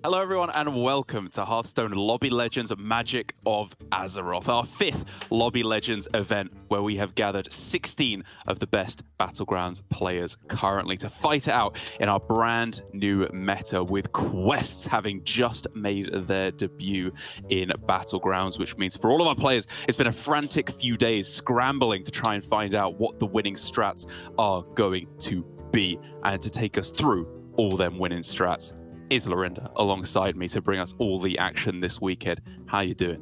Hello everyone and welcome to Hearthstone Lobby Legends Magic of Azeroth, our 5th Lobby Legends event where we have gathered 16 of the best Battlegrounds players currently to fight it out in our brand new meta, with quests having just made their debut in Battlegrounds, which means for all of our players it's been a frantic few days scrambling to try and find out what the winning strats are going to be. And to take us through all them winning strats is Lorinda alongside me to bring us all the action this weekend. How you doing?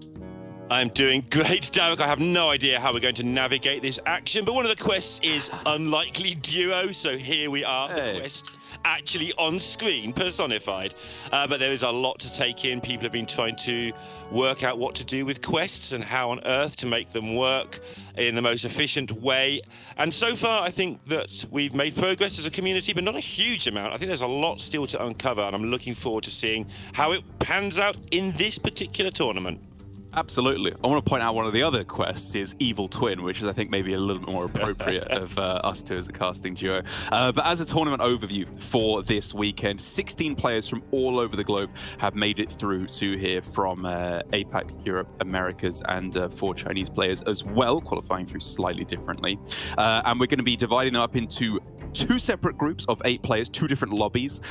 I'm doing great, Derek. I have no idea how we're going to navigate this action, but one of the quests is Unlikely Duo, so here we are, the quest actually on screen, personified. But there is a lot to take in. People have been trying to work out what to do with quests and how on earth to make them work in the most efficient way. And so far, I think that we've made progress as a community, but not a huge amount. I think there's a lot still to uncover, and I'm looking forward to seeing how it pans out in this particular tournament. Absolutely. I want to point out one of the other quests is Evil Twin, which is, I think, maybe a little bit more appropriate of us two as a casting duo. But as a tournament overview for this weekend, 16 players from all over the globe have made it through to here from APAC, Europe, Americas, and 4 Chinese players as well, qualifying through slightly differently. And we're going to be dividing them up into 2 separate groups of 8 players, 2 different lobbies,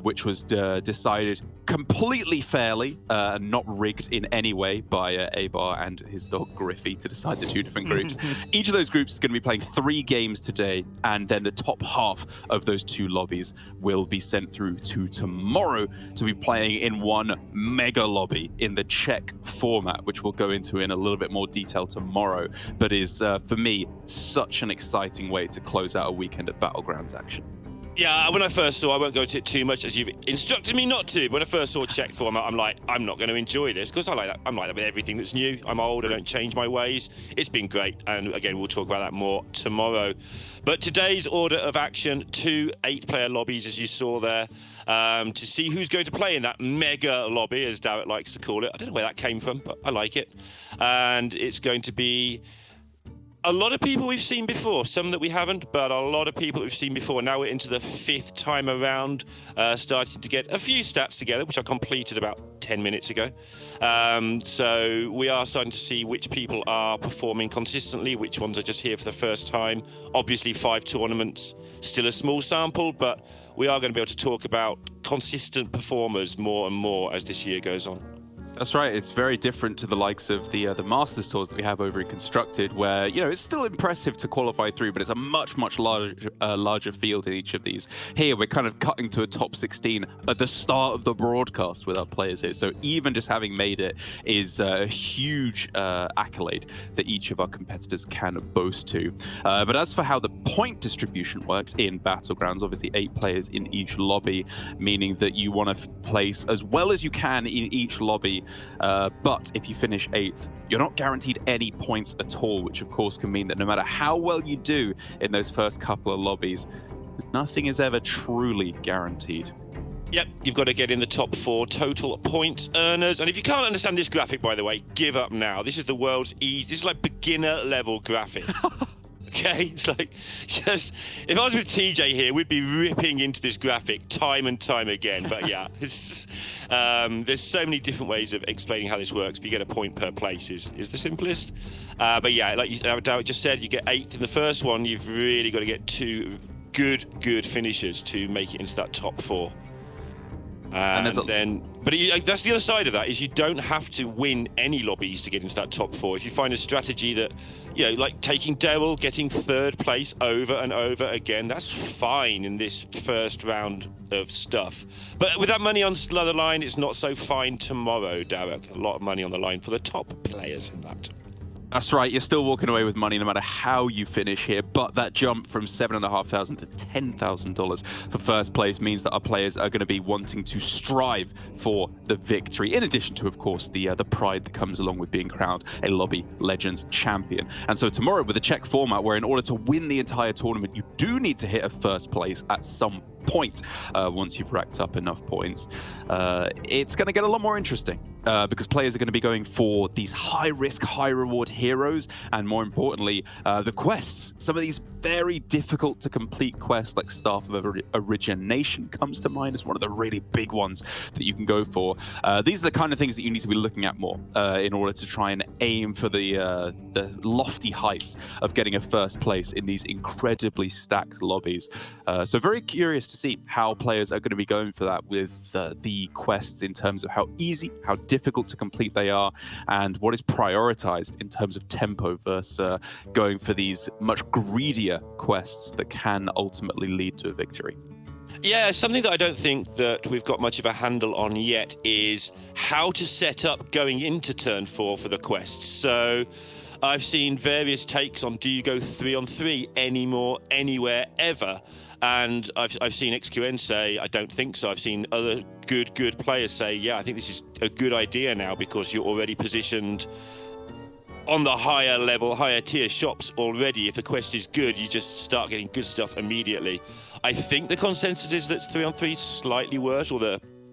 which was decided completely fairly, not rigged in any way by Abar and his dog Griffey to decide the 2 different groups. Each of those groups is going to be playing 3 games today, and then the top half of those 2 lobbies will be sent through to tomorrow to be playing in one mega lobby in the Czech format, which we'll go into in a little bit more detail tomorrow, but is, for me, such an exciting way to close out a weekend of Battlegrounds action. Yeah, when I first saw, I won't go into it too much as you've instructed me not to. When I first saw Czech format, I'm like, I'm not going to enjoy this, because I like that. I'm like that with everything that's new. I'm old, I don't change my ways. It's been great, and again, we'll talk about that more tomorrow. But today's order of action, 2 8-player lobbies, as you saw there, to see who's going to play in that mega lobby, as Derek likes to call it. I don't know where that came from, but I like it. And it's going to be a lot of people we've seen before, some that we haven't, but a lot of people we've seen before. Now we're into the 5th time around, starting to get a few stats together, which I completed about 10 minutes ago. So we are starting to see which people are performing consistently, which ones are just here for the first time. Obviously 5 tournaments, still a small sample, but we are going to be able to talk about consistent performers more and more as this year goes on. That's right. It's very different to the likes of the Masters tours that we have over in Constructed, where, you know, it's still impressive to qualify through, but it's a much larger field in each of these. Here, we're kind of cutting to a top 16 at the start of the broadcast with our players here. So even just having made it is a huge accolade that each of our competitors can boast to. But as for how the point distribution works in Battlegrounds, obviously 8 players in each lobby, meaning that you want to place as well as you can in each lobby. But if you finish 8th, you're not guaranteed any points at all, which of course can mean that no matter how well you do in those first couple of lobbies, nothing is ever truly guaranteed. Yep, you've got to get in the top 4 total points earners. And if you can't understand this graphic, by the way, give up now. This is the world's easy. This is like beginner level graphic. Okay, it's like, just, if I was with TJ here, we'd be ripping into this graphic time and time again. But yeah, it's, there's so many different ways of explaining how this works. But you get a point per place is the simplest. But yeah, like Derek just said, you get 8th in the first one. You've really got to get 2 good finishers to make it into that top 4. And then, but that's the other side of that, is you don't have to win any lobbies to get into that top 4. If you find a strategy that, you know, like taking Daryl, getting 3rd place over and over again, that's fine in this first round of stuff. But with that money on the line, it's not so fine tomorrow, Derek. A lot of money on the line for the top players in that. That's right, you're still walking away with money no matter how you finish here, but that jump from $7,500 to $10,000 for first place means that our players are going to be wanting to strive for the victory, in addition to, of course, the pride that comes along with being crowned a Lobby Legends champion. And so tomorrow, with the Czech format, where in order to win the entire tournament, you do need to hit a first place at some point once you've racked up enough points. It's going to get a lot more interesting because players are going to be going for these high-risk, high-reward heroes, and more importantly, the quests. Some of these very difficult to complete quests like Staff of Origination comes to mind as one of the really big ones that you can go for. These are the kind of things that you need to be looking at more in order to try and aim for the lofty heights of getting a first place in these incredibly stacked lobbies. So very curious to see how players are going to be going for that with the quests in terms of how easy, how difficult to complete they are, and what is prioritized in terms of tempo versus going for these much greedier quests that can ultimately lead to a victory. Yeah, something that I don't think that we've got much of a handle on yet is how to set up going into turn 4 for the quests. So I've seen various takes on, do you go 3-on-3 anymore, anywhere, ever? And I've seen XQN say, I don't think so. I've seen other good players say, yeah, I think this is a good idea now because you're already positioned on the higher level, higher tier shops already. If the quest is good, you just start getting good stuff immediately. I think the consensus is that 3-on-3 is slightly worse, or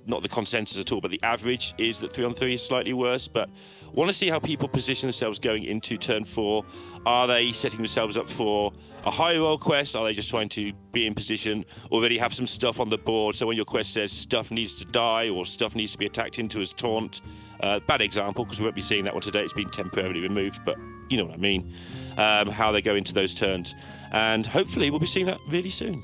not the consensus at all, but the average is that 3-on-3 is slightly worse. But want to see how people position themselves going into turn 4. Are they setting themselves up for a high roll quest? Are they just trying to be in position, already have some stuff on the board? So when your quest says stuff needs to die or stuff needs to be attacked into as taunt, bad example because we won't be seeing that one today. It's been temporarily removed, but you know what I mean. How they go into those turns. And hopefully we'll be seeing that really soon.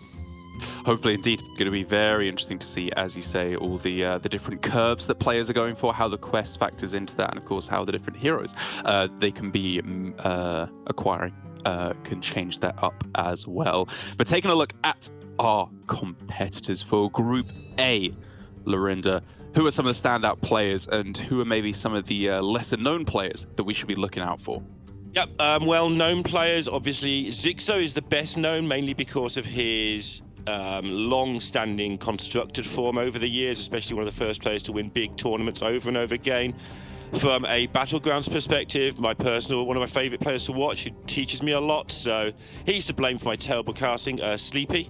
Hopefully, indeed. Going to be very interesting to see, as you say, all the different curves that players are going for, how the quest factors into that, and of course how the different heroes they can be acquiring can change that up as well. But taking a look at our competitors for Group A, Lorinda, who are some of the standout players and who are maybe some of the lesser-known players that we should be looking out for? Yep, well-known players, obviously. Zixo is the best known, mainly because of his long-standing constructed form over the years, especially one of the first players to win big tournaments over and over again. From a Battlegrounds perspective, one of my favourite players to watch, who teaches me a lot, so he's to blame for my terrible casting. Sleepy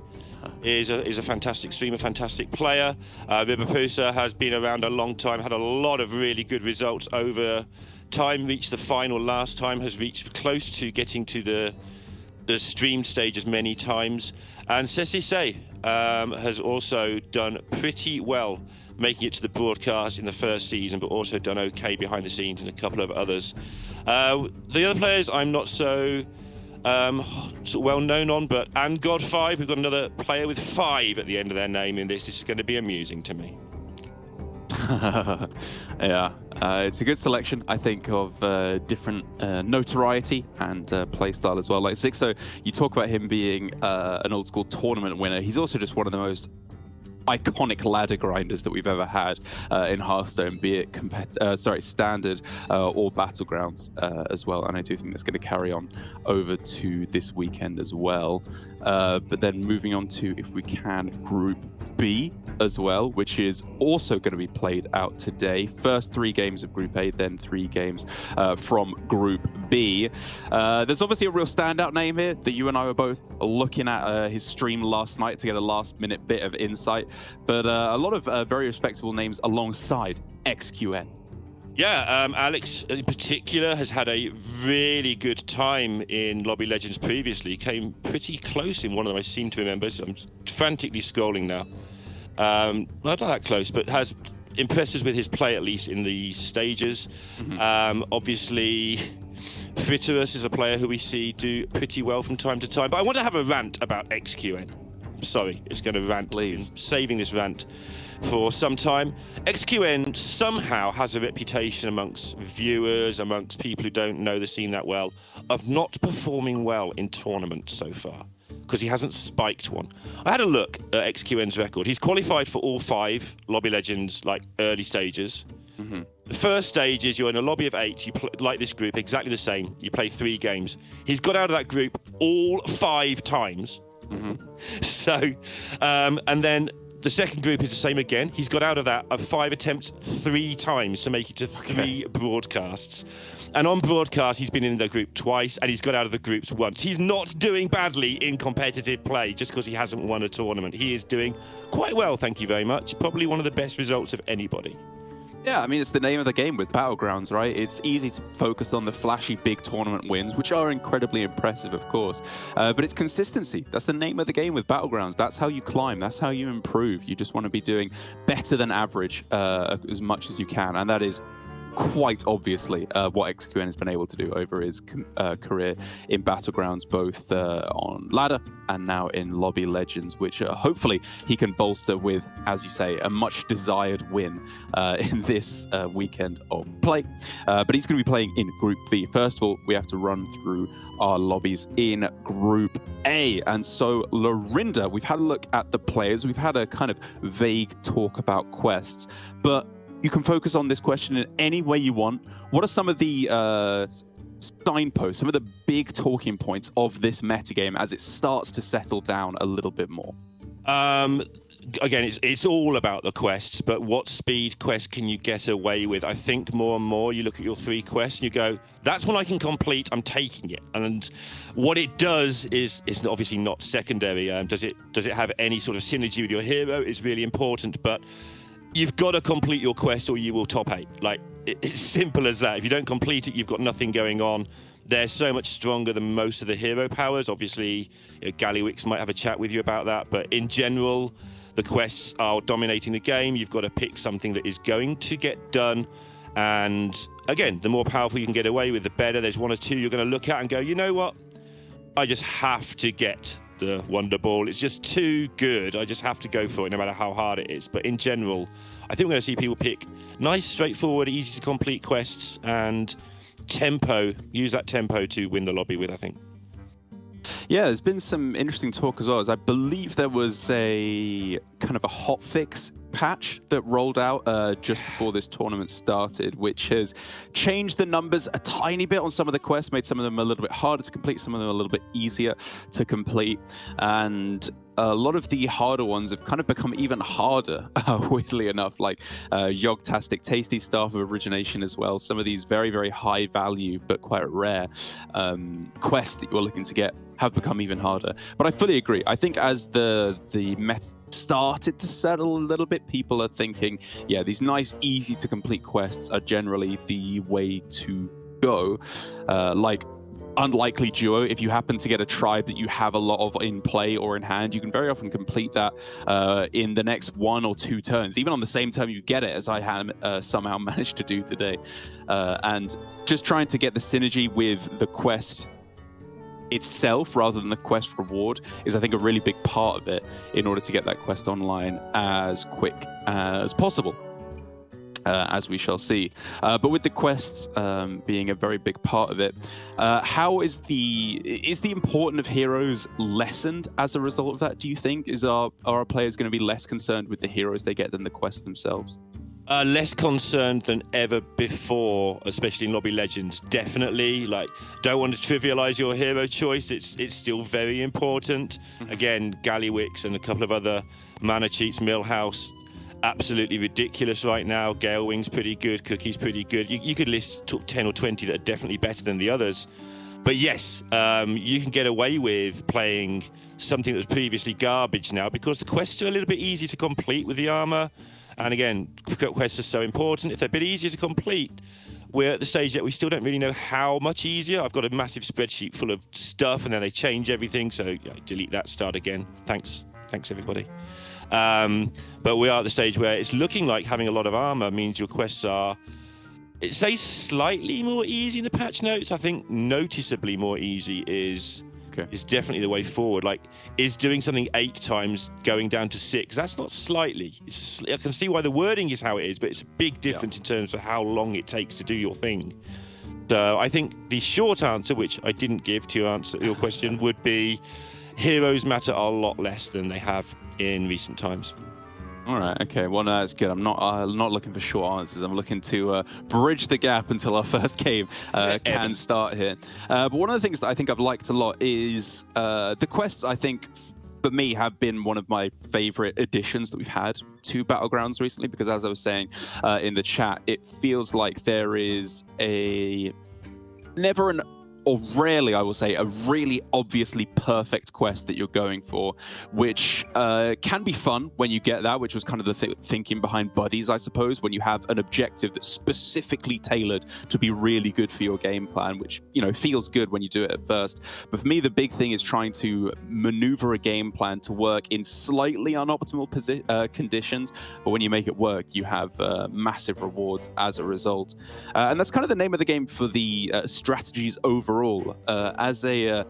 is a fantastic streamer, fantastic player. Ribapusa has been around a long time, had a lot of really good results over time, reached the final last time, has reached close to getting to the stream stages many times. And Ceci Say has also done pretty well, making it to the broadcast in the first season, but also done okay behind the scenes in a couple of others. The other players I'm not so well known on, but and God5, we've got another player with 5 at the end of their name in this. This is going to be amusing to me. Yeah, it's a good selection, I think, of different notoriety and playstyle as well. Like Zixo, you talk about him being an old school tournament winner. He's also just one of the most iconic ladder grinders that we've ever had in Hearthstone, be it standard or battlegrounds as well. And I do think that's going to carry on over to this weekend as well. But then moving on to, if we can, Group B as well, which is also going to be played out today. First 3 games of Group A, then 3 games from Group B. There's obviously a real standout name here that you and I were both looking at his stream last night to get a last-minute bit of insight, but a lot of very respectable names alongside XQN. Yeah, Alex in particular has had a really good time in Lobby Legends previously. Came pretty close in one of them, I seem to remember. So I'm frantically scrolling now. Not that close, but has impressed us with his play, at least in the stages. Mm-hmm. Obviously, Friturus is a player who we see do pretty well from time to time. But I want to have a rant about XQN. Sorry, it's going to rant. Please. I'm saving this rant for some time. XQN somehow has a reputation amongst viewers, amongst people who don't know the scene that well, of not performing well in tournaments so far, because he hasn't spiked one. I had a look at XQN's record. He's qualified for all 5 Lobby Legends, like, early stages. Mm-hmm. The first stage is you're in a lobby of 8, you like this group, exactly the same. You play 3 games. He's got out of that group all 5 times. Mm-hmm. So, and then the second group is the same again. He's got out of that of 5 attempts 3 times to make it to 3 broadcasts. And on broadcast, he's been in the group twice, and he's got out of the groups once. He's not doing badly in competitive play just because he hasn't won a tournament. He is doing quite well, thank you very much. Probably one of the best results of anybody. Yeah, I mean, it's the name of the game with Battlegrounds, right? It's easy to focus on the flashy big tournament wins, which are incredibly impressive, of course. But it's consistency. That's the name of the game with Battlegrounds. That's how you climb. That's how you improve. You just want to be doing better than average as much as you can. And that is quite obviously what XQN has been able to do over his career in Battlegrounds, both on ladder and now in Lobby Legends, which hopefully he can bolster with, as you say, a much desired win in this weekend of play. But he's going to be playing in Group B. First of all, we have to run through our lobbies in Group A. And so, Lorinda, we've had a look at the players. We've had a kind of vague talk about quests, but you can focus on this question in any way you want. What are some of the signposts, some of the big talking points of this metagame as it starts to settle down a little bit more? Again, it's all about the quests, but what speed quest can you get away with? I think more and more you look at your 3 quests and you go, that's one I can complete, I'm taking it. And what it does is, it's obviously not secondary. Does it have any sort of synergy with your hero? It's really important, but you've got to complete your quest or you will top 8. Like, it's simple as that. If you don't complete it, you've got nothing going on. They're so much stronger than most of the hero powers. Obviously, Gallywix might have a chat with you about that, but in general, the quests are dominating the game. You've got to pick something that is going to get done. And again, the more powerful you can get away with, the better. There's 1 or 2 you're going to look at and go, you know what? I just have to get the Wonder Ball. It's just too good. I just have to go for it no matter how hard it is. But in general, I think we're going to see people pick nice, straightforward, easy to complete quests and tempo. Use that tempo to win the lobby with, I think. Yeah, there's been some interesting talk as well. As I believe there was a kind of a hotfix patch that rolled out just before this tournament started, which has changed the numbers a tiny bit on some of the quests, made some of them a little bit harder to complete, some of them a little bit easier to complete. And a lot of the harder ones have kind of become even harder, weirdly enough, like Yogtastic, Tasty Staff of Origination as well. Some of these very, very high value but quite rare quests that you're looking to get have become even harder. But I fully agree. I think as the meta started to settle a little bit, people are thinking, yeah, these nice, easy to complete quests are generally the way to go. Like Unlikely Duo, if you happen to get a tribe that you have a lot of in play or in hand, you can very often complete that in the next 1 or 2 turns, even on the same turn you get it, as I have somehow managed to do today. And just trying to get the synergy with the quest itself rather than the quest reward is, I think, a really big part of it in order to get that quest online as quick as possible. As we shall see. But with the quests being a very big part of it, how is the importance of heroes lessened as a result of that, do you think? Are our players going to be less concerned with the heroes they get than the quests themselves? Less concerned than ever before, especially in Lobby Legends. Definitely, like, don't want to trivialize your hero choice. It's still very important. Again, Gallywix and a couple of other mana cheats, Millhouse, absolutely ridiculous right now. Galewing's pretty good, Cookie's pretty good. You could list 10 or 20 that are definitely better than the others. But yes, you can get away with playing something that was previously garbage now because the quests are a little bit easy to complete with the armor. And again, quests are so important. If they're a bit easier to complete, we're at the stage that we still don't really know how much easier. I've got a massive spreadsheet full of stuff and then they change everything. So yeah, delete that, start again. Thanks everybody. But we are at the stage where it's looking like having a lot of armor means your quests are, it says slightly more easy in the patch notes. I think noticeably more easy is definitely the way forward. Like, is doing something 8 times going down to 6? That's not slightly. I can see why the wording is how it is, but it's a big difference in terms of how long it takes to do your thing. So I think the short answer, which I didn't give to answer your question, would be heroes matter a lot less than they have in recent times. All right, okay. Well, no, that's good. I'm not looking for short answers. I'm looking to bridge the gap until our first game can start here. But one of the things that I think I've liked a lot is the quests, I think, for me, have been one of my favorite additions that we've had to Battlegrounds recently, because as I was saying in the chat, it feels like there is never an or rarely, I will say, a really obviously perfect quest that you're going for, which can be fun when you get that, which was kind of the thinking behind Buddies, I suppose, when you have an objective that's specifically tailored to be really good for your game plan, which, you know, feels good when you do it at first. But for me, the big thing is trying to maneuver a game plan to work in slightly unoptimal conditions, but when you make it work, you have massive rewards as a result. And that's kind of the name of the game for the strategies overall. As a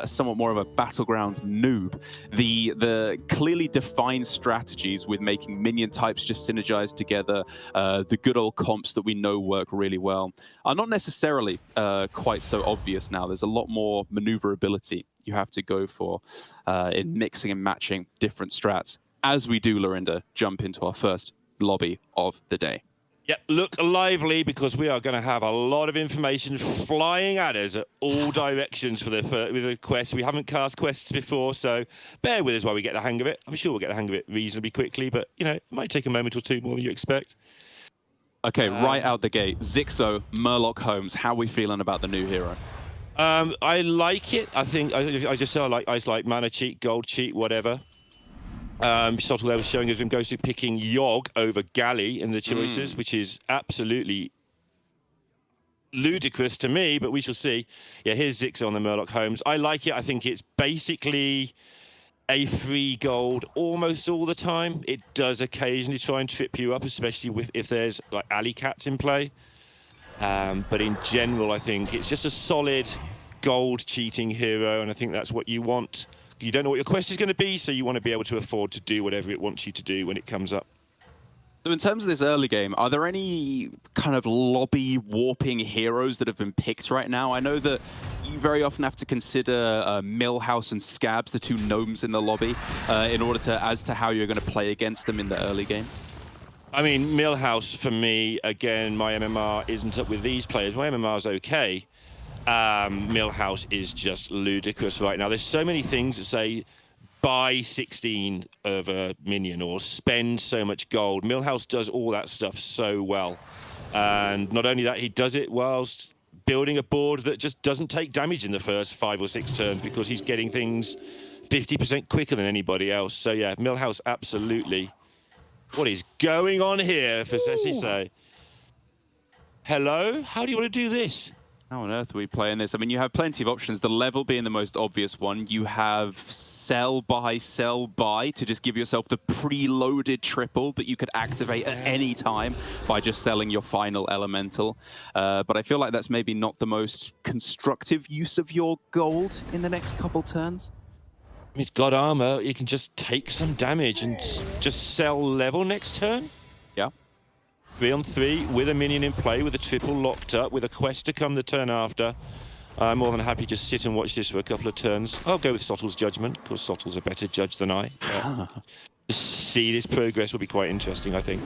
somewhat more of a Battlegrounds noob, the clearly defined strategies with making minion types just synergize together, the good old comps that we know work really well, are not necessarily quite so obvious now. There's a lot more maneuverability you have to go for in mixing and matching different strats. As we do, Lorinda, jump into our first lobby of the day. Yeah, look lively, because we are going to have a lot of information flying at us at all directions with the quest. We haven't cast quests before, so bear with us while we get the hang of it. I'm sure we'll get the hang of it reasonably quickly, but, you know, it might take a moment or two more than you expect. Okay, right out the gate, Zixo, Murloc Holmes, how are we feeling about the new hero? I like it. I think, I just said I like mana cheat, gold cheat, whatever. Sottle there was showing us him goes to picking Yogg over Galley in the choices, which is absolutely ludicrous to me, but we shall see. Yeah, here's Zixo on the Murloc Holmes. I like it. I think it's basically a free gold almost all the time. It does occasionally try and trip you up, especially if there's like alley cats in play. But in general, I think it's just a solid gold cheating hero, and I think that's what you want. You don't know what your quest is going to be, so you want to be able to afford to do whatever it wants you to do when it comes up. So in terms of this early game, are there any kind of lobby warping heroes that have been picked right now? I know that you very often have to consider Millhouse and Scabs, the two gnomes in the lobby, in order to as to how you're going to play against them in the early game. I mean, Millhouse, for me, again, my MMR isn't up with these players. My MMR's okay. Millhouse is just ludicrous right now. There's so many things that say buy 16 of a minion or spend so much gold. Millhouse does all that stuff so well. And not only that, he does it whilst building a board that just doesn't take damage in the first 5 or 6 turns, because he's getting things 50% quicker than anybody else. So yeah, Millhouse, absolutely. What is going on here for Sessi? Hello? How do you want to do this? How on earth are we playing this? I mean, you have plenty of options, the level being the most obvious one. You have sell, buy to just give yourself the preloaded triple that you could activate at any time by just selling your final elemental. But I feel like that's maybe not the most constructive use of your gold in the next couple turns. I mean, God armor, you can just take some damage and just sell level next turn. Yeah. 3 on 3 with a minion in play, with a triple locked up, with a quest to come the turn after. I'm more than happy to sit and watch this for a couple of turns. I'll go with Sottle's judgment, because Sottle's a better judge than I. To see this progress will be quite interesting, I think.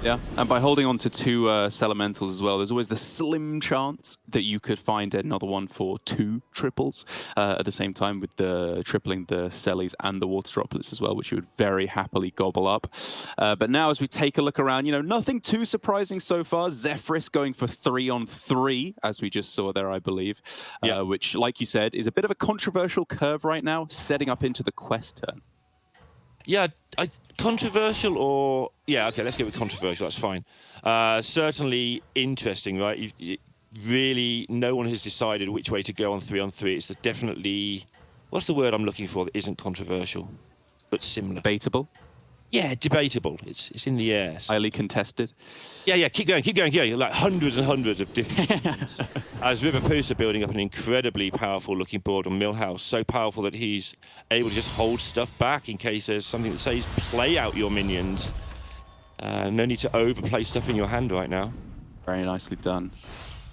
Yeah, and by holding on to 2 Celementals as well, there's always the slim chance that you could find another one for 2 triples at the same time, with the tripling the Cellies and the Water Droplets as well, which you would very happily gobble up. But now as we take a look around, you know, nothing too surprising so far. Zephrys going for 3 on 3, as we just saw there, I believe, which, like you said, is a bit of a controversial curve right now, setting up into the quest turn. Yeah, controversial or... Yeah, okay, let's go with controversial, that's fine. Certainly interesting, right? Really, no one has decided which way to go on 3 on 3. It's definitely... What's the word I'm looking for that isn't controversial, but similar? Debatable? Yeah, debatable. It's in the air. Highly contested? Yeah, keep going. Like hundreds and hundreds of different teams. As Riverpoose are building up an incredibly powerful looking board on Millhouse, so powerful that he's able to just hold stuff back in case there's something that says play out your minions. No need to overplay stuff in your hand right now. Very nicely done.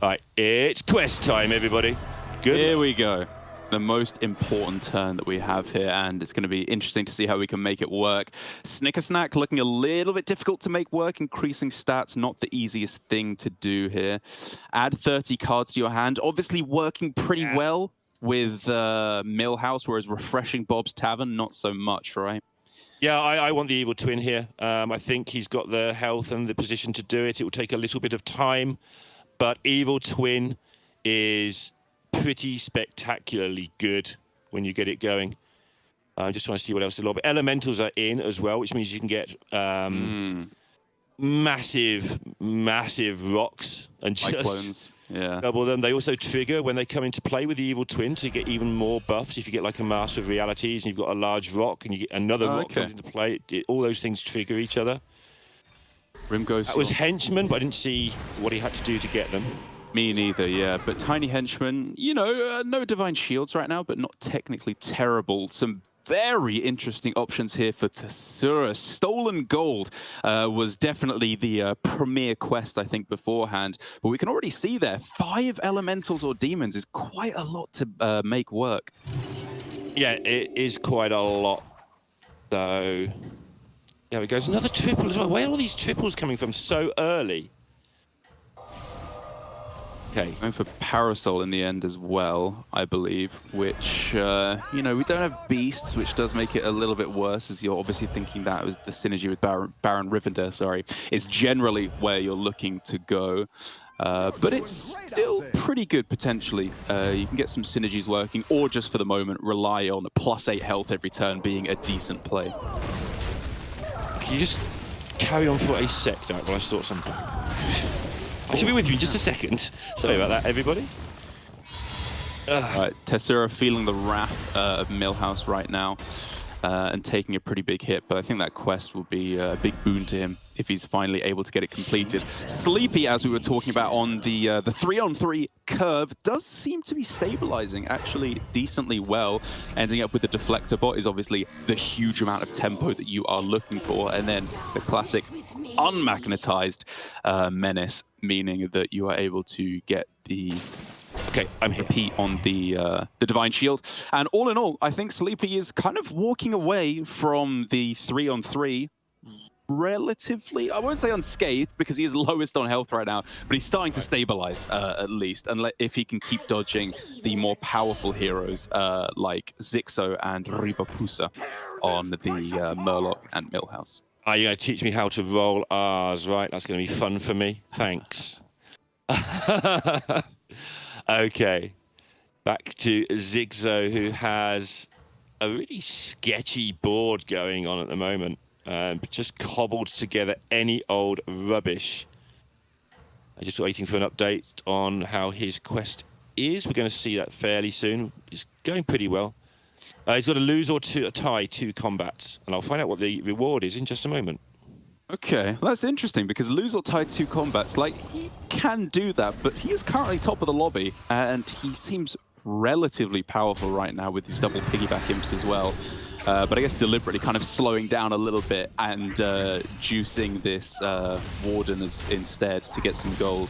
All right, it's quest time, everybody. Good Here luck. we go. The most important turn that we have here, and it's going to be interesting to see how we can make it work. Snickersnack looking a little bit difficult to make work. Increasing stats, not the easiest thing to do here. Add 30 cards to your hand. Obviously working pretty well with Millhouse, whereas Refreshing Bob's Tavern, not so much, right? Yeah, I want the Evil Twin here. I think he's got the health and the position to do it. It will take a little bit of time, but Evil Twin is pretty spectacularly good when you get it going. I'm just trying to see what else the lobby. Elementals are in as well, which means you can get massive rocks and just Cyclones. Yeah. double them. They also trigger when they come into play with the Evil Twin to get even more buffs. If you get like a Master of Realities and you've got a large rock and you get another rock comes into play, all those things trigger each other. That was Henchman, but I didn't see what he had to do to get them. Me neither, yeah. But Tiny Henchman, you know, no Divine Shields right now, but not technically terrible. Some very interesting options here for Tessura. Stolen Gold was definitely the premier quest, I think, beforehand. But we can already see there, 5 elementals or demons is quite a lot to make work. Yeah, it is quite a lot. So, there we go. Another triple as well. Where are all these triples coming from so early? Okay. Going for Parasol in the end as well, I believe, which, you know, we don't have Beasts, which does make it a little bit worse, as you're obviously thinking that was the synergy with Baron Rivendell, sorry. It's generally where you're looking to go, but it's still pretty good, potentially. You can get some synergies working, or just for the moment, rely on +8 health every turn being a decent play. Can you just carry on for a sec, Derek, while I sort something? I should be with you in just a second. Sorry about that, everybody. Right, Tessura feeling the wrath of Millhouse right now and taking a pretty big hit, but I think that quest will be a big boon to him if he's finally able to get it completed. Sleepy, as we were talking about on the 3-on-3 curve, does seem to be stabilizing actually decently well. Ending up with the Deflector bot is obviously the huge amount of tempo that you are looking for, and then the classic unmagnetized Menace, meaning that you are able to get the repeat on the Divine Shield. And all in all, I think Sleepy is kind of walking away from the 3-on-3 relatively, I won't say unscathed, because he is lowest on health right now, but he's starting to stabilize at least, and if he can keep dodging the more powerful heroes like Zixo and Ribapusa on the Murloc and Millhouse. Are you going to teach me how to roll R's, right? That's going to be fun for me. Thanks. Okay. Back to Zixo, who has a really sketchy board going on at the moment. Just cobbled together any old rubbish. I'm just waiting for an update on how his quest is. We're going to see that fairly soon. It's going pretty well. He's got to lose or tie 2 combats, and I'll find out what the reward is in just a moment. Okay, well, that's interesting, because lose or tie 2 combats, like, he can do that, but he is currently top of the lobby, and he seems relatively powerful right now with his double piggyback imps as well. But I guess deliberately kind of slowing down a little bit and juicing this Warden instead to get some gold.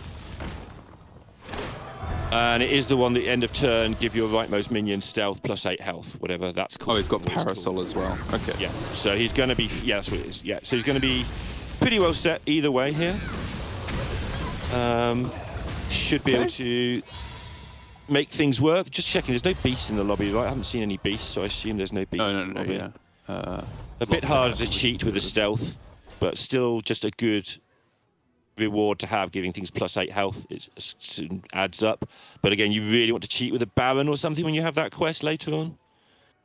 And it is the one that end of turn give your rightmost minion stealth +8 health, whatever that's called. Oh, he's got Parasol as well. Okay. Yeah, so he's going to be, yeah, that's what it is. Yeah, so he's going to be pretty well set either way here. Should be able to make things work. Just checking, there's no beasts in the lobby, right? I haven't seen any beasts, so I assume there's no beasts in the lobby. Yeah. A bit harder to cheat with the stealth, but still just a good reward to have, giving things +8 health. It adds up. But again, you really want to cheat with a Baron or something when you have that quest later on.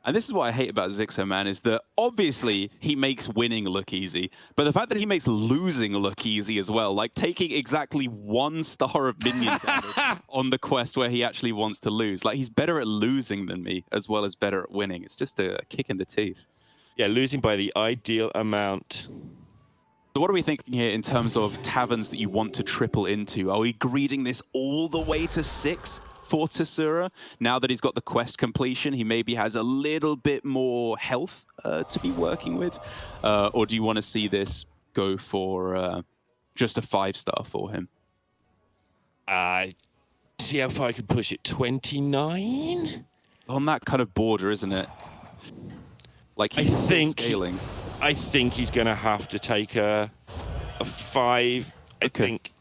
And this is what I hate about Zixo, man, is that obviously he makes winning look easy, but the fact that he makes losing look easy as well, like taking exactly 1 star of minion damage on the quest where he actually wants to lose. Like, he's better at losing than me, as well as better at winning. It's just a kick in the teeth. Yeah, losing by the ideal amount. So what are we thinking here in terms of taverns that you want to triple into? Are we greeding this all the way to 6? For Tessura, now that he's got the quest completion, he maybe has a little bit more health to be working with, or do you want to see this go for just a 5-star for him? See how far I can push it. 29 on that kind of border, isn't it? Like, I think scaling. I think he's going to have to take a 5. I think.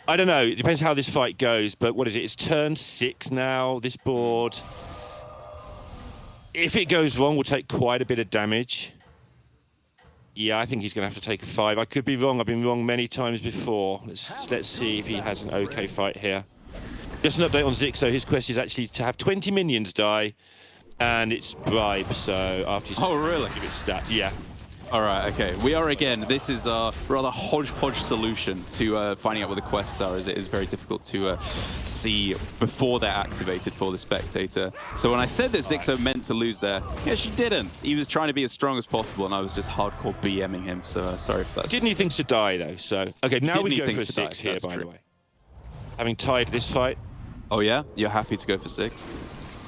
I don't know. It depends how this fight goes, but what is it? It's turn 6 now, this board. If it goes wrong, we'll take quite a bit of damage. Yeah, I think he's going to have to take a 5. I could be wrong. I've been wrong many times before. Let's see if he has an okay fight here. Just an update on Zixo. His quest is actually to have 20 minions die, and it's bribe. So after he's really? give it stats. Yeah. All right, okay. We are again. This is a rather hodgepodge solution to finding out what the quests are, as it is very difficult to see before they're activated for the spectator. So when I said that Zixo meant to lose there, yeah, she didn't. He was trying to be as strong as possible, and I was just hardcore BMing him. So sorry for that. Didn't he think to die though? So okay, now we go for 6 here. By the way, having tied this fight. Oh yeah, you're happy to go for 6?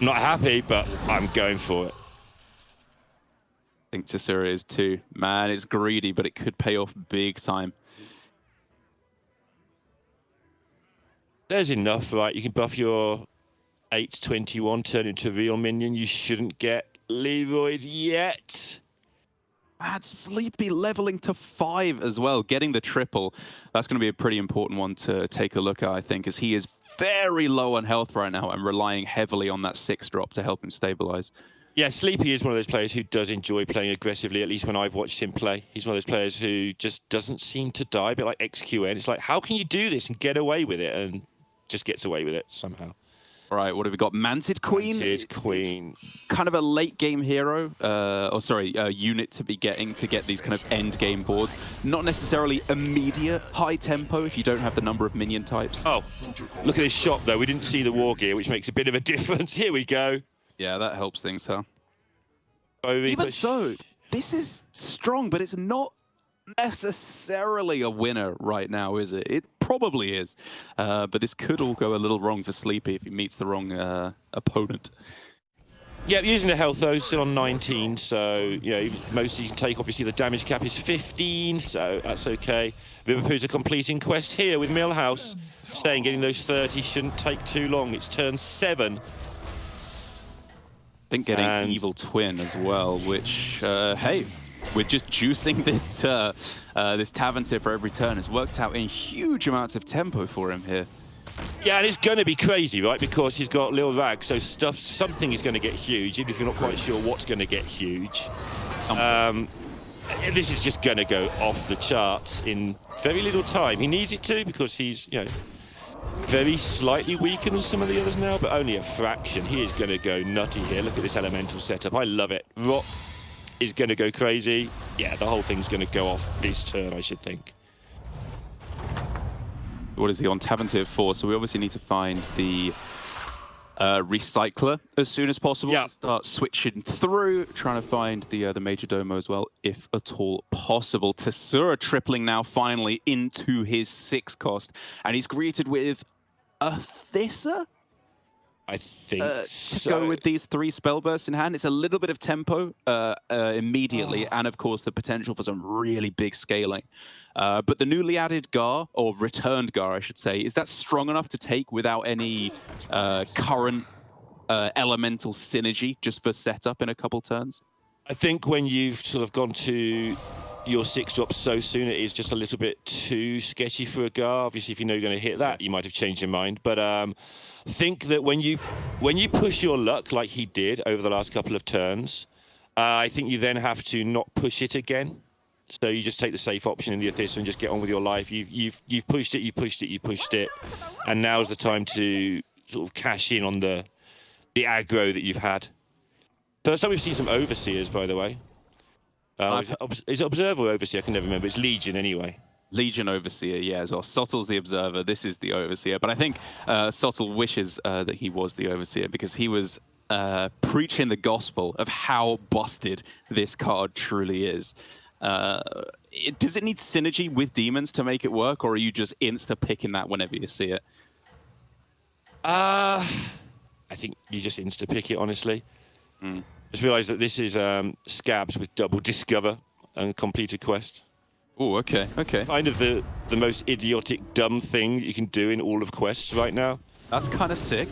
I'm not happy, but I'm going for it. I think Tessura is too. Man, it's greedy, but it could pay off big time. There's enough, right? You can buff your 8/21, turn into a real minion. You shouldn't get Leroyed yet. Man, Sleepy leveling to 5 as well, getting the triple. That's going to be a pretty important one to take a look at, I think, as he is very low on health right now and relying heavily on that 6 drop to help him stabilize. Yeah, Sleepy is one of those players who does enjoy playing aggressively, at least when I've watched him play. He's one of those players who just doesn't seem to die, a bit like XQN. It's like, how can you do this and get away with it? And just gets away with it somehow. All right, what have we got? Manted Queen? Manted Queen. It's kind of a late game hero, unit to be getting to get these kind of end game boards. Not necessarily immediate high tempo if you don't have the number of minion types. Oh, look at this shot though. We didn't see the war gear, which makes a bit of a difference. Here we go. Yeah, that helps things, huh? Even so, this is strong, but it's not necessarily a winner right now, is it? It probably is. But this could all go a little wrong for Sleepy if he meets the wrong opponent. Yeah, using the health though, still on 19, so most you can take. Obviously, the damage cap is 15, so that's okay. Riverpoo's a completing quest here with Millhouse, saying getting those 30 shouldn't take too long. It's turn 7. I think getting Evil Twin as well, which, hey, we're just juicing this this Taventir for every turn. Has worked out in huge amounts of tempo for him here. Yeah, and it's going to be crazy, right? Because he's got Lil Rag, so something is going to get huge, even if you're not quite sure what's going to get huge. This is just going to go off the charts in very little time. He needs it to because he's, very slightly weaker than some of the others now, but only a fraction. He is going to go nutty here. Look at this elemental setup. I love it. Rot is going to go crazy. Yeah, the whole thing's going to go off this turn, I should think. What is he on? Taventir 4, so we obviously need to find the recycler as soon as possible. Yeah. Start switching through, trying to find the Major Domo as well, if at all possible. Tessura tripling now finally into his 6 cost, and he's greeted with a Thissa? I think to go with these 3 spell bursts in hand. It's a little bit of tempo immediately, and of course the potential for some really big scaling. But the newly added Gar, or returned Gar, I should say, is that strong enough to take without any current elemental synergy, just for setup in a couple turns? I think when you've sort of gone to your 6 drops so soon, it is just a little bit too sketchy for a Gar. Obviously, if you know you're going to hit that, you might have changed your mind. But think that when you push your luck like he did over the last couple of turns, I think you then have to not push it again. So you just take the safe option in the Athisa and just get on with your life. You've pushed it, and now's the time to sort of cash in on the aggro that you've had. First time we've seen some Overseers, by the way. Is it Observer or Overseer? I can never remember. It's Legion anyway. Legion Overseer, yeah, as well. Sottle's the Observer. This is the Overseer. But I think Sottle wishes that he was the Overseer, because he was preaching the gospel of how busted this card truly is. Does it need synergy with demons to make it work, or are you just insta-picking that whenever you see it? I think you just insta-pick it, honestly. Just realised that this is Scabs with double Discover and completed quest. Oh, okay, okay. Kind of the most idiotic, dumb thing that you can do in all of quests right now. That's kind of sick.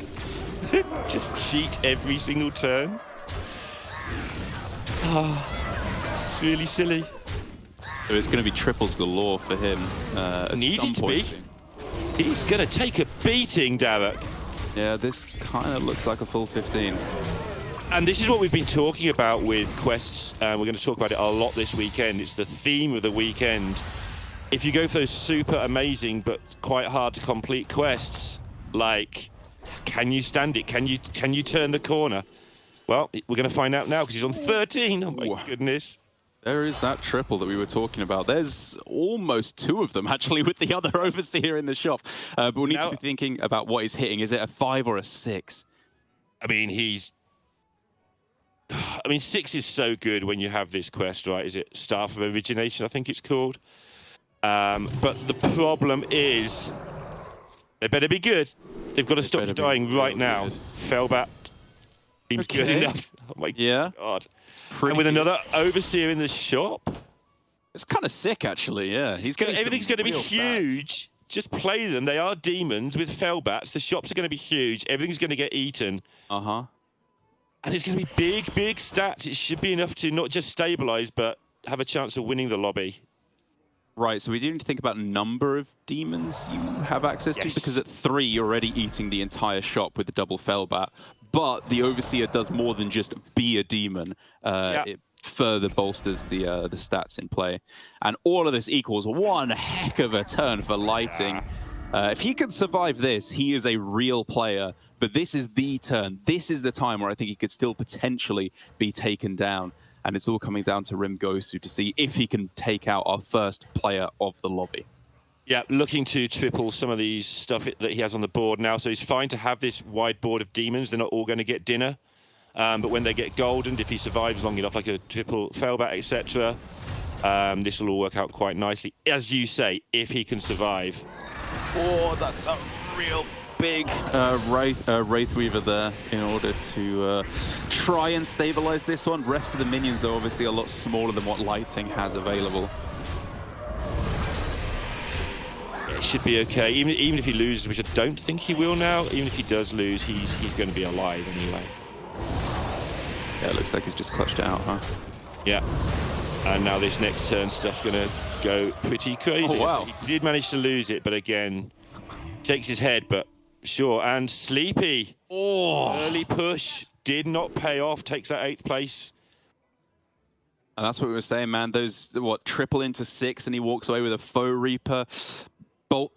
Just cheat every single turn. It's really silly. So it's going to be triples galore for him. Needed to be. He's going to take a beating, Derek. Yeah, this kind of looks like a full 15. And this is what we've been talking about with quests. We're going to talk about it a lot this weekend. It's the theme of the weekend. If you go for those super amazing but quite hard to complete quests, like Can you stand it? Can you turn the corner? Well, we're going to find out now because he's on 13. Oh my goodness. There is that triple that we were talking about. There's almost 2 of them, actually, with the other overseer in the shop. But we need to be thinking about what he's hitting. Is it a 5 or a 6? I mean, 6 is so good when you have this quest, right? Is it Staff of Origination, I think it's called? But the problem is, they better be good. They've got to stop dying right now. Fellbat seems good enough. Oh my God. And with another overseer in the shop? It's kind of sick, actually, yeah. Everything's going to be huge. Just play them. They are demons with Fellbats. The shops are going to be huge. Everything's going to get eaten. Uh-huh. And it's going to be big, big stats. It should be enough to not just stabilize, but have a chance of winning the lobby. Right, so we do need to think about number of demons you have access to, because at 3, you're already eating the entire shop with the double Fellbat. But the Overseer does more than just be a demon. It further bolsters the stats in play. And all of this equals one heck of a turn for Lighting. If he can survive this, he is a real player. But this is the turn. This is the time where I think he could still potentially be taken down. And it's all coming down to Rimgosu to see if he can take out our first player of the lobby. Yeah, looking to triple some of these stuff that he has on the board now. So he's fine to have this wide board of demons. They're not all going to get dinner. But when they get goldened, if he survives long enough, like a triple Fellbat, etc., this will all work out quite nicely. As you say, if he can survive. Oh, that's a real big Wraith Weaver there in order to try and stabilize this one. Rest of the minions, though, obviously a lot smaller than what Lighting has available. It should be okay. Even if he loses, which I don't think he will now, even if he does lose, he's going to be alive anyway. Yeah, it looks like he's just clutched it out, huh? Yeah. And now this next turn stuff's going to go pretty crazy. Oh, wow. So he did manage to lose it, but again, shakes his head, but sure. And Sleepy. Oh. Early push did not pay off, takes that 8th place. And that's what we were saying, man. Those, triple into 6, and he walks away with a Faux Reaper.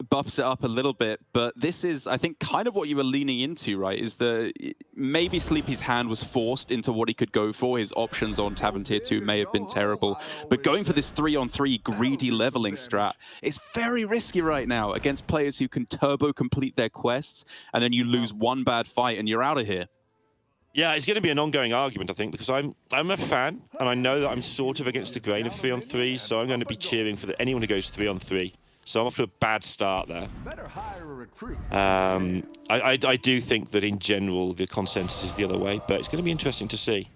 Buffs it up a little bit, but this is, I think, kind of what you were leaning into, right? Is the maybe Sleepy's hand was forced into what he could go for. His options on Tab and Tier 2 may have been terrible, but going for this 3-on-3 greedy leveling strat is very risky right now against players who can turbo complete their quests, and then you lose one bad fight and you're out of here. Yeah, it's going to be an ongoing argument, I think, because I'm a fan, and I know that I'm sort of against the grain of 3-on-3, so I'm going to be cheering for anyone who goes 3-on-3. So I'm off to a bad start there. I do think that in general the consensus is the other way, but it's going to be interesting to see.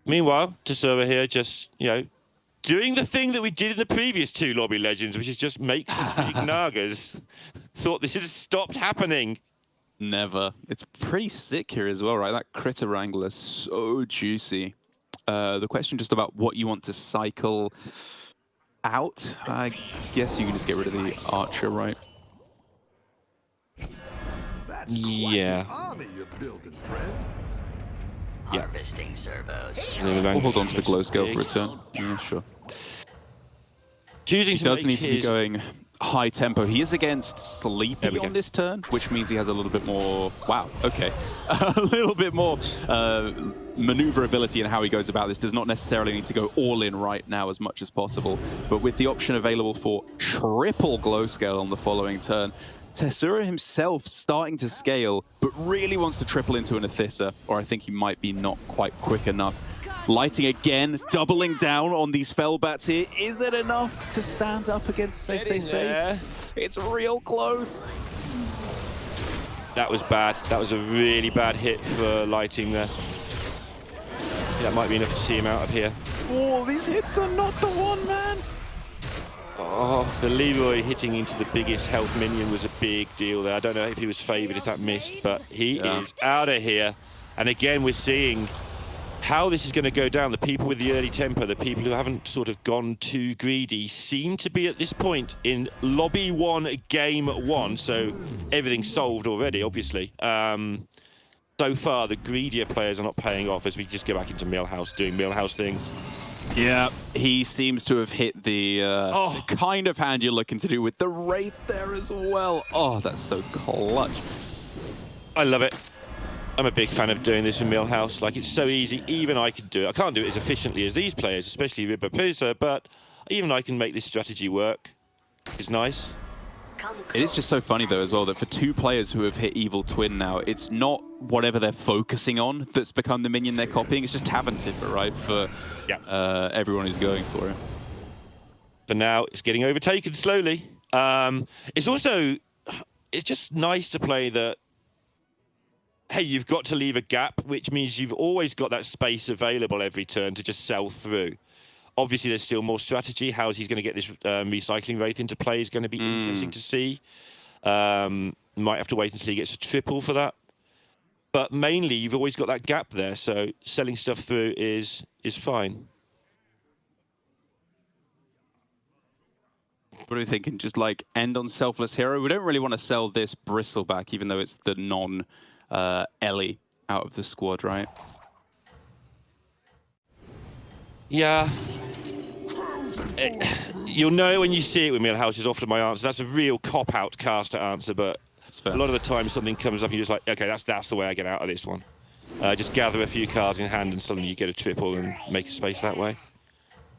Meanwhile, Tesura here just, doing the thing that we did in the previous 2 Lobby Legends, which is just make some big Nagas. Thought this had stopped happening. Never. It's pretty sick here as well, right? That Critter Wrangler is so juicy. The question just about what you want to cycle out. I guess you can just get rid of the Archer, right? Yeah. Harvesting servos. We'll hold on to the glow scale for a turn. Yeah, sure. He does need to be going high tempo. He is against Sleepy on this turn, which means he has a little bit more, wow, okay. A little bit more maneuverability in how he goes about this. Does not necessarily need to go all in right now as much as possible, but with the option available for triple glow scale on the following turn, Tesura himself starting to scale, but really wants to triple into an Athissa, or I think he might be not quite quick enough. Lighting again, doubling down on these Fellbats here. Is it enough to stand up against Say? It's real close. That was bad. That was a really bad hit for Lighting there. That might be enough to see him out of here. Oh, these hits are not the one, man. Oh, the Leroy hitting into the biggest health minion was a big deal there. I don't know if he was favored if that missed, but he is out of here. And again, we're seeing how this is going to go down. The people with the early tempo, the people who haven't sort of gone too greedy, seem to be at this point in Lobby 1, Game 1. So everything's solved already, obviously. So far, the greedier players are not paying off as we just go back into Millhouse, doing Millhouse things. Yeah, he seems to have hit the kind of hand you're looking to do with the Wraith there as well. Oh, that's so clutch. I love it. I'm a big fan of doing this in Millhouse. Like, it's so easy. Even I can do it. I can't do it as efficiently as these players, especially Ribapisa, but even I can make this strategy work. It's nice. It is just so funny, though, as well, that for two players who have hit Evil Twin now, it's not whatever they're focusing on that's become the minion they're copying. It's just Tavern Tipper, right, for everyone who's going for it. But now it's getting overtaken slowly. It's also... It's just nice to play that, hey, you've got to leave a gap, which means you've always got that space available every turn to just sell through. Obviously, there's still more strategy. How he's going to get this recycling rate into play is going to be interesting to see. Might have to wait until he gets a triple for that. But mainly, you've always got that gap there, so selling stuff through is fine. What are you thinking? Just like end on Selfless Hero? We don't really want to sell this Bristleback, even though it's the non-Ellie out of the squad, right? Yeah. You'll know when you see it with Millhouse is often my answer. That's a real cop-out caster answer, but a lot of the time something comes up and you're just like, okay, that's the way I get out of this one. Just gather a few cards in hand and suddenly you get a triple and make a space that way.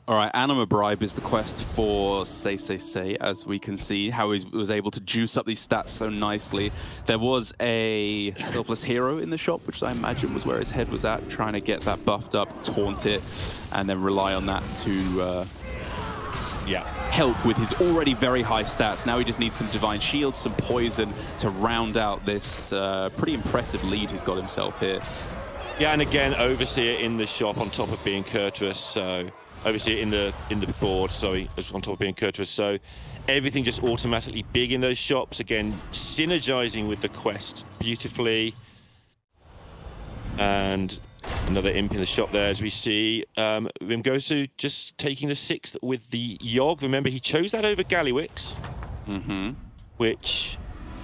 All right, Anima Bribe is the quest for Say, as we can see how he was able to juice up these stats so nicely. There was a Selfless Hero in the shop, which I imagine was where his head was at, trying to get that buffed up, taunt it, and then rely on that to help with his already very high stats. Now he just needs some Divine Shield, some Poison to round out this pretty impressive lead he's got himself here. Yeah, and again, Overseer in the shop on top of being Kurtrus, so... Obviously in the board, sorry, on top of being Kurtrus, so everything just automatically big in those shops. Again, synergizing with the quest beautifully. And another imp in the shop there, as we see. Rimgosu just taking the 6th with the Yogg. Remember, he chose that over Gallywix, which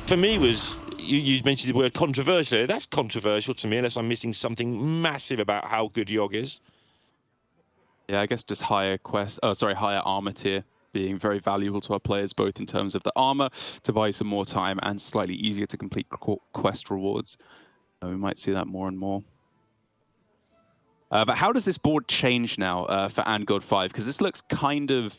for me was, you mentioned the word controversial. That's controversial to me, unless I'm missing something massive about how good Yogg is. Yeah, I guess just higher armor tier being very valuable to our players, both in terms of the armor to buy some more time and slightly easier to complete quest rewards. We might see that more and more. But how does this board change now for AndGod 5? Because this looks kind of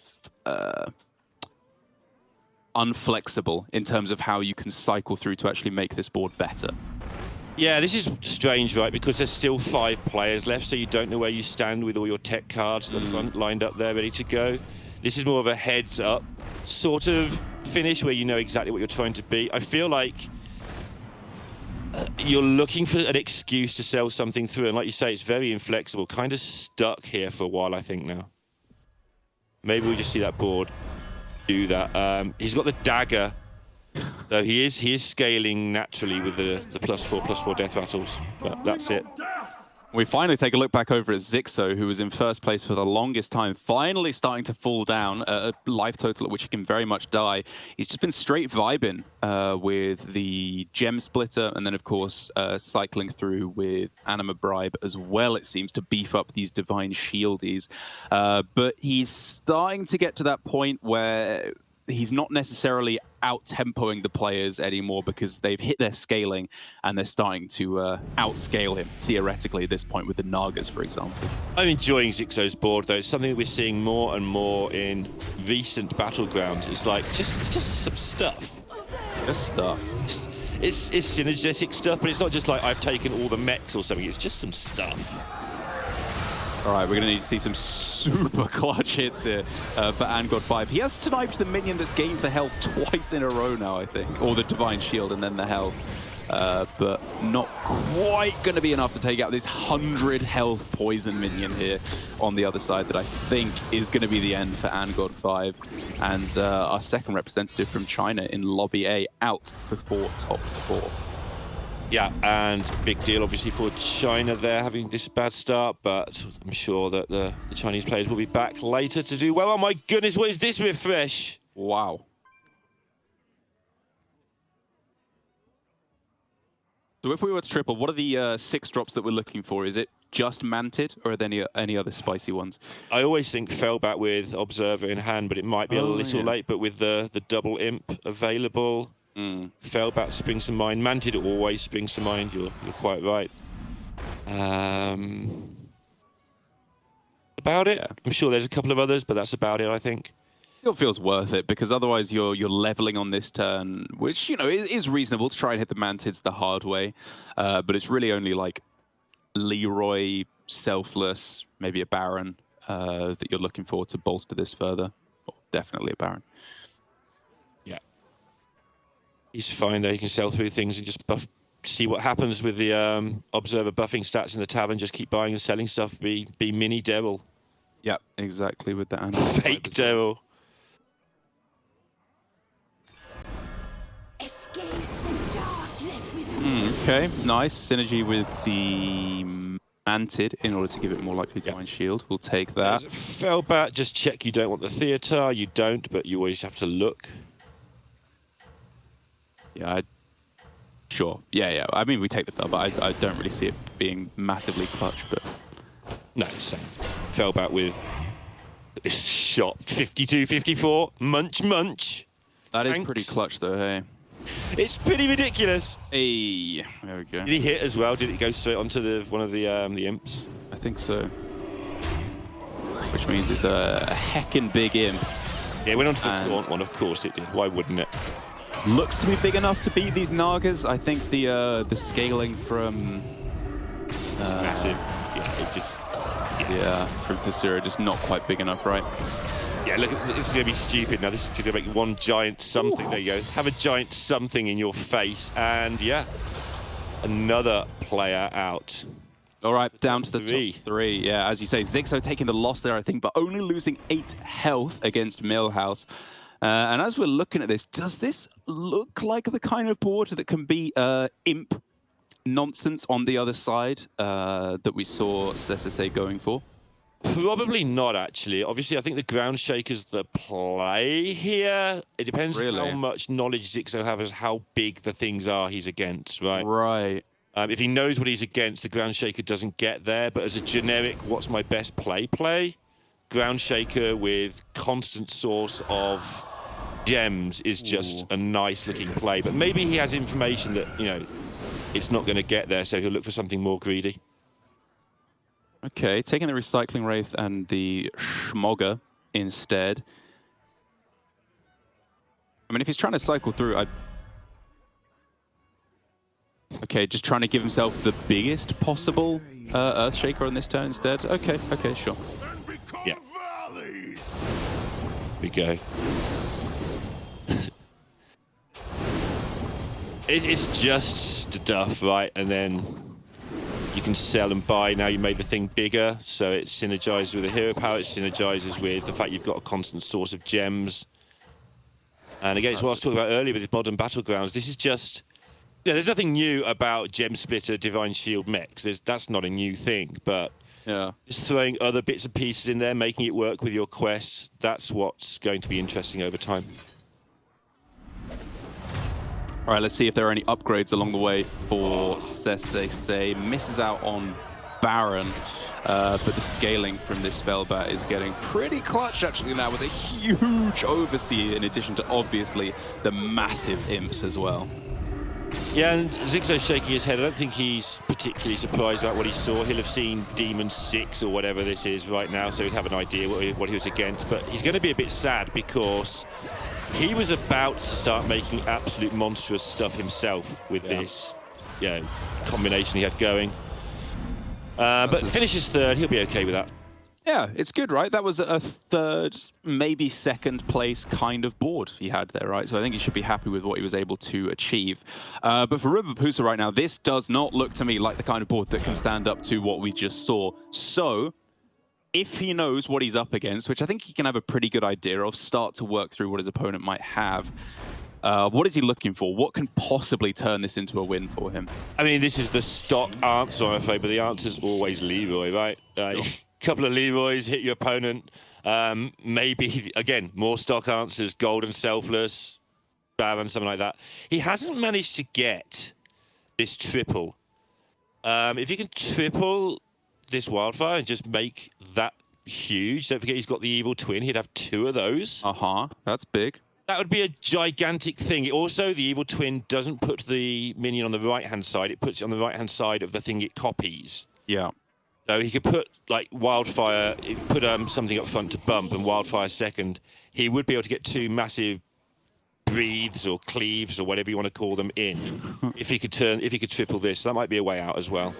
unflexible in terms of how you can cycle through to actually make this board better. Yeah, this is strange, right? Because there's still 5 players left, so you don't know where you stand with all your tech cards at the front lined up there, ready to go. This is more of a heads-up sort of finish where you know exactly what you're trying to be. I feel like you're looking for an excuse to sell something through, and like you say, it's very inflexible, kind of stuck here for a while, I think, now. Maybe we just see that board do that. He's got the dagger. So he is scaling naturally with the +4/+4 death rattles, but that's it. We finally take a look back over at Zixo, who was in first place for the longest time, finally starting to fall down, a life total at which he can very much die. He's just been straight vibing with the Gem Splitter, and then, of course, cycling through with Anima Bribe as well, it seems, to beef up these Divine Shieldies. But he's starting to get to that point where he's not necessarily out-tempoing the players anymore because they've hit their scaling and they're starting to outscale him, theoretically, at this point with the Nagas, for example. I'm enjoying Zixo's board, though. It's something that we're seeing more and more in recent Battlegrounds. It's like, just some stuff. Just stuff. It's synergetic stuff, but it's not just like I've taken all the mechs or something. It's just some stuff. All right, we're going to need to see some super clutch hits here for AndGod 5. He has sniped the minion that's gained the health twice in a row now, I think. Or the Divine Shield and then the health. But not quite going to be enough to take out this 100 health poison minion here on the other side that I think is going to be the end for AndGod 5. And our second representative from China in Lobby A out before top 4. Yeah, and big deal, obviously, for China there having this bad start, but I'm sure that the Chinese players will be back later to do well. Oh, my goodness, what is this refresh? Wow. So if we were to triple, what are the 6 drops that we're looking for? Is it just Mantid, or are there any other spicy ones? I always think Fellback with Observer in hand, but it might be a little late, but with the double imp available... Felbat springs to mind. Mantid always springs to mind. You're quite right. About it. Yeah. I'm sure there's a couple of others, but that's about it, I think. Still feels worth it because otherwise you're leveling on this turn, which is reasonable to try and hit the Mantids the hard way, but it's really only like Leroy, Selfless, maybe a Baron that you're looking for to bolster this further. Well, definitely a Baron. Yeah, he's fine there. He can sell through things and just buff. See what happens with the observer buffing stats in the tavern. Just keep buying and selling stuff. Be mini Daryl. Yeah, exactly with that. Fake Daryl. Okay, nice synergy with the Mantid in order to give it more likely Divine Shield. We'll take that. Felbat, just check you don't want the Theater. You don't, but you always have to look. Yeah, sure. Yeah. I mean, we take the Felbat. I don't really see it being massively clutch, but... No, same. Felbat with this shot, 52-54. Munch. That is Thanks. pretty clutch, though, hey. It's pretty ridiculous. Hey, there we go. Did he hit as well? Did it go straight onto one of the imps? I think so. Which means it's a heckin' big imp. Yeah, it went onto the taunt one. Of course it did. Why wouldn't it? Looks to be big enough to beat these Nagas. I think the scaling from... It's massive. Yeah, it just... Yeah, from Tessura, just not quite big enough, right? Yeah, look, this is going to be stupid now. This is just going to make one giant something. Ooh. There you go. Have a giant something in your face. And, yeah, another player out. All right, down to the top 3. Yeah, as you say, Zixo taking the loss there, I think, but only losing 8 health against Millhouse. And as we're looking at this, does this look like the kind of board that can be imp nonsense on the other side that we saw SSA going for? Probably not, actually. Obviously, I think the Ground Shaker's the play here. It depends how much knowledge Zixo has as how big the things are he's against, right? Right. If he knows what he's against, the Ground Shaker doesn't get there. But as a generic, what's my best play? Ground Shaker with constant source of gems is just a nice-looking play. But maybe he has information that, it's not going to get there, so he'll look for something more greedy. Okay, taking the Recycling Wraith and the Schmogger instead. I mean, if he's trying to cycle through, Okay, just trying to give himself the biggest possible Earthshaker on this turn instead. Okay, sure. Yeah. We go. It's just stuff, right? And then you can sell and buy. Now you made the thing bigger, so it synergizes with the hero power. It synergizes with the fact you've got a constant source of gems. And again, it's what I was talking about earlier with the modern battlegrounds. This is just... there's nothing new about Gem Splitter, Divine Shield mechs. That's not a new thing, but just throwing other bits and pieces in there, making it work with your quests, that's what's going to be interesting over time. All right, let's see if there are any upgrades along the way for SSA. Misses out on Baron, but the scaling from this Felbat is getting pretty clutch actually now with a huge Overseer in addition to obviously the massive imps as well. Yeah, and Zixo's shaking his head. I don't think he's particularly surprised about what he saw. He'll have seen Demon 6 or whatever this is right now, so he'd have an idea what he was against. But he's going to be a bit sad because he was about to start making absolute monstrous stuff himself with this combination he had going. But finishes third. He'll be okay with that. Yeah, it's good, right? That was a third, maybe second place kind of board he had there, right? So I think he should be happy with what he was able to achieve. But for Riverpusa right now, this does not look to me like the kind of board that can stand up to what we just saw. So if he knows what he's up against, which I think he can have a pretty good idea of, start to work through what his opponent might have. What is he looking for? What can possibly turn this into a win for him? I mean, this is the stock answer, I'm afraid, but the answer's always Leroy, right? Couple of Leroys, hit your opponent. Maybe, again, more stock answers, Golden Selfless, Baron, something like that. He hasn't managed to get this triple. If you can triple this Wildfire and just make that huge, don't forget he's got the Evil Twin, he'd have 2 of those. That's big. That would be a gigantic thing. Also, the Evil Twin doesn't put the minion on the right-hand side. It puts it on the right-hand side of the thing it copies. Yeah. So he could put, like, Wildfire, put something up front to bump and Wildfire second. He would be able to get 2 massive breathes or cleaves or whatever you want to call them in. if he could triple this, that might be a way out as well.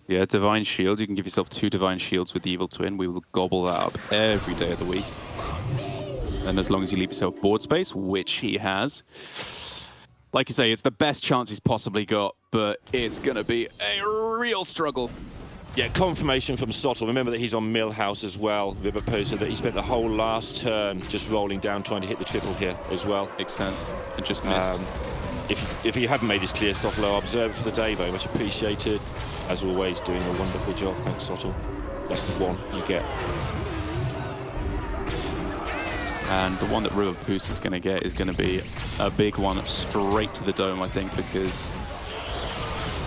Yeah, Divine Shield. You can give yourself 2 Divine Shields with the Evil Twin. We will gobble that up every day of the week. And as long as you leave yourself board space, which he has. Like you say, it's the best chance he's possibly got, but it's going to be a real struggle. Yeah, confirmation from Sottle. Remember that he's on Millhouse as well, Ribaposa, that he spent the whole last turn just rolling down, trying to hit the triple here as well. Makes sense. And just missed. If you haven't made this clear, Sottle, I'll observe for the day. Very much appreciated. As always, doing a wonderful job. Thanks, Sottle. That's the one you get. And the one that Ribaposa is going to get is going to be a big one straight to the dome, I think, because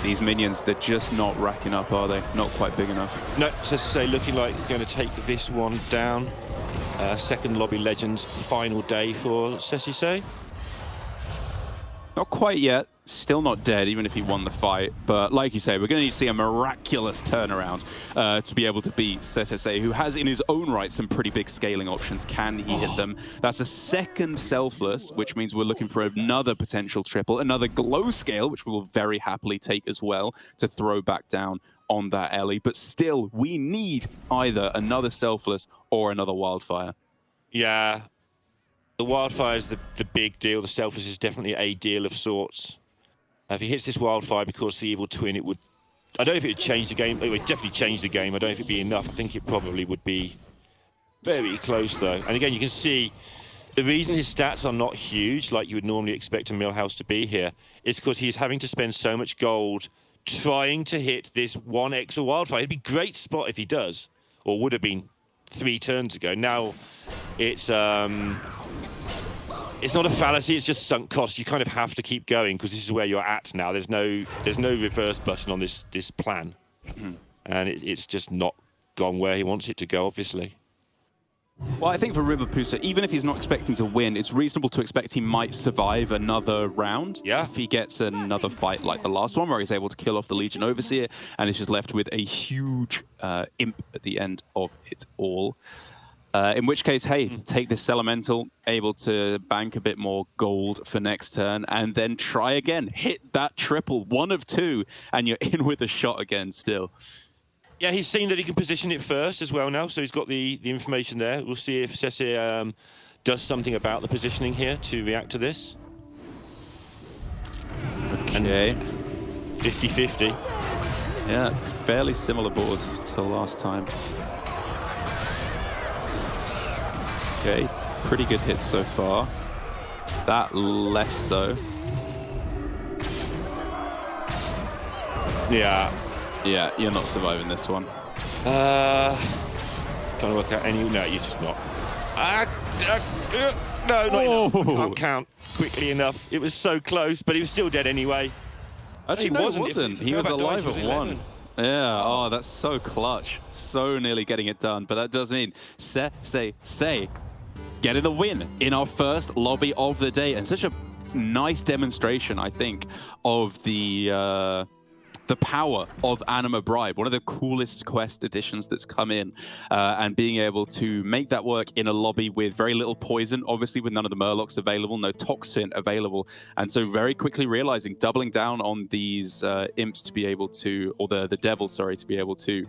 these minions, they're just not racking up, are they? Not quite big enough. No, so to say, looking like going to take this one down. Second Lobby Legends final day for Sesisei. Not quite yet. Still not dead, even if he won the fight. But like you say, we're going to need to see a miraculous turnaround to be able to beat Sesisei, who has in his own right some pretty big scaling options. Can he hit them? That's a second Selfless, which means we're looking for another potential triple, another glow scale, which we will very happily take as well to throw back down on that Ellie. But still, we need either another Selfless or another Wildfire. Yeah. The Wildfire is the big deal. The Selfless is definitely a deal of sorts. If he hits this Wildfire because the Evil Twin, it would... I don't know if it would change the game. It would definitely change the game. I don't know if it'd be enough. I think it probably would be very close, though. And again, you can see the reason his stats are not huge, like you would normally expect a Millhouse to be here, is because he's having to spend so much gold trying to hit this one extra Wildfire. It'd be a great spot if he does, or would have been 3 turns ago. Now, it's not a fallacy, it's just sunk cost. You kind of have to keep going because this is where you're at now. There's no reverse button on this plan. And it's just not gone where he wants it to go, obviously. Well, I think for Ribaposa, even if he's not expecting to win, it's reasonable to expect he might survive another round. Yeah. If he gets another fight like the last one, where he's able to kill off the Legion Overseer, and is just left with a huge imp at the end of it all. In which case, hey, take this Elemental, able to bank a bit more gold for next turn, and then try again. Hit that triple, 1 of 2, and you're in with a shot again still. Yeah, he's seen that he can position it first as well now, so he's got the information there. We'll see if Sessi does something about the positioning here to react to this. Okay. 50-50. Yeah, fairly similar board to last time. Okay, pretty good hits so far. That less so. Yeah. Yeah, you're not surviving this one. Trying to work out any... No, you're just not. No, not enough. I can't count quickly enough. It was so close, but he was still dead anyway. Actually, no, he wasn't. He was alive at 1. Yeah, oh, that's so clutch. So nearly getting it done. But that does mean say, getting the win in our first lobby of the day. And such a nice demonstration, I think, of the power of Anima Bribe, one of the coolest quest additions that's come in, and being able to make that work in a lobby with very little poison, obviously with none of the Murlocs available, no Toxin available, and so very quickly realizing, doubling down on these imps to be able to, or the devils, sorry, to be able to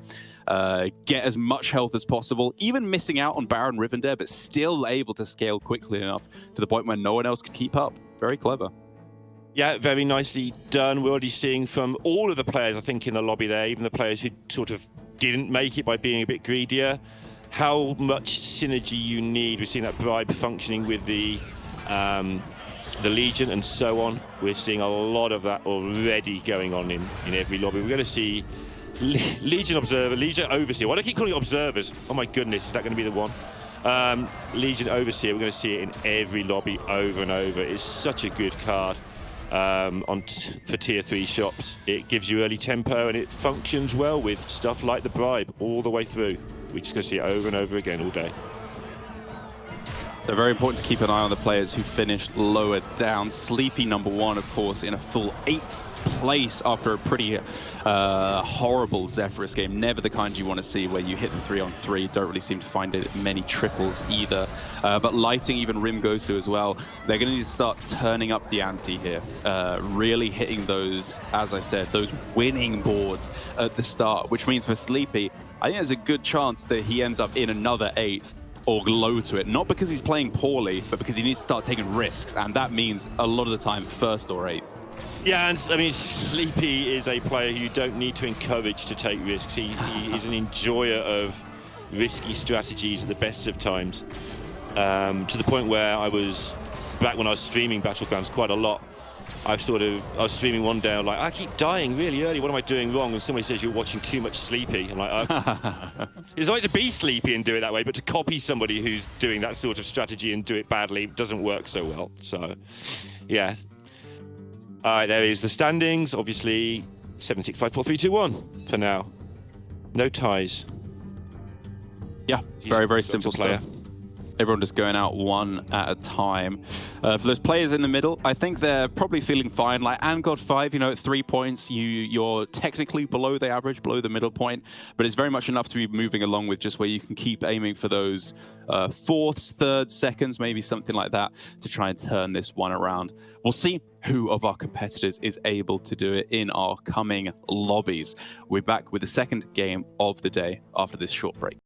get as much health as possible, even missing out on Baron Rivendare, but still able to scale quickly enough to the point where no one else could keep up. Very clever. Yeah, very nicely done. We're already seeing from all of the players, I think, in the lobby there, even the players who sort of didn't make it by being a bit greedier, how much synergy you need. We're seeing that bribe functioning with the Legion and so on. We're seeing a lot of that already going on in every lobby. We're going to see Legion Observer, Legion Overseer. Why do I keep calling it Observers? Oh my goodness, is that going to be the one? Legion Overseer, we're going to see it in every lobby over and over. It's such a good card. For tier 3 shops. It gives you early tempo and it functions well with stuff like the bribe all the way through. We're just going to see it over and over again all day. So very important to keep an eye on the players who finished lower down. Sleepy #1, of course, in a full 8th place after a pretty horrible Zephyrus game. Never the kind you want to see where you hit the 3-on-3. Don't really seem to find it many triples either. But Lighting, even Rimgosu as well, they're going to need to start turning up the ante here. Really hitting those, as I said, those winning boards at the start, which means for Sleepy, I think there's a good chance that he ends up in another 8th or low to it. Not because he's playing poorly, but because he needs to start taking risks. And that means a lot of the time 1st or 8th. Yeah, and I mean, Sleepy is a player who you don't need to encourage to take risks. He is an enjoyer of risky strategies at the best of times. To the point where back when I was streaming Battlegrounds quite a lot, I was streaming one day, I'm like, I keep dying really early, what am I doing wrong? And somebody says, you're watching too much Sleepy. I'm like, it's like to be Sleepy and do it that way, but to copy somebody who's doing that sort of strategy and do it badly doesn't work so well. So, yeah. All right, there is the standings. Obviously, 7, 6, 5, 4, 3, 2, 1 for now. No ties. Yeah, very, very simple stuff. Everyone just going out one at a time. For those players in the middle, I think they're probably feeling fine. Like Angod5, you know, at 3 points, you're technically below the average, below the middle point, but it's very much enough to be moving along with, just where you can keep aiming for those 4ths, 3rds, 2nds, maybe something like that, to try and turn this one around. We'll see who of our competitors is able to do it in our coming lobbies. We're back with the 2nd game of the day after this short break.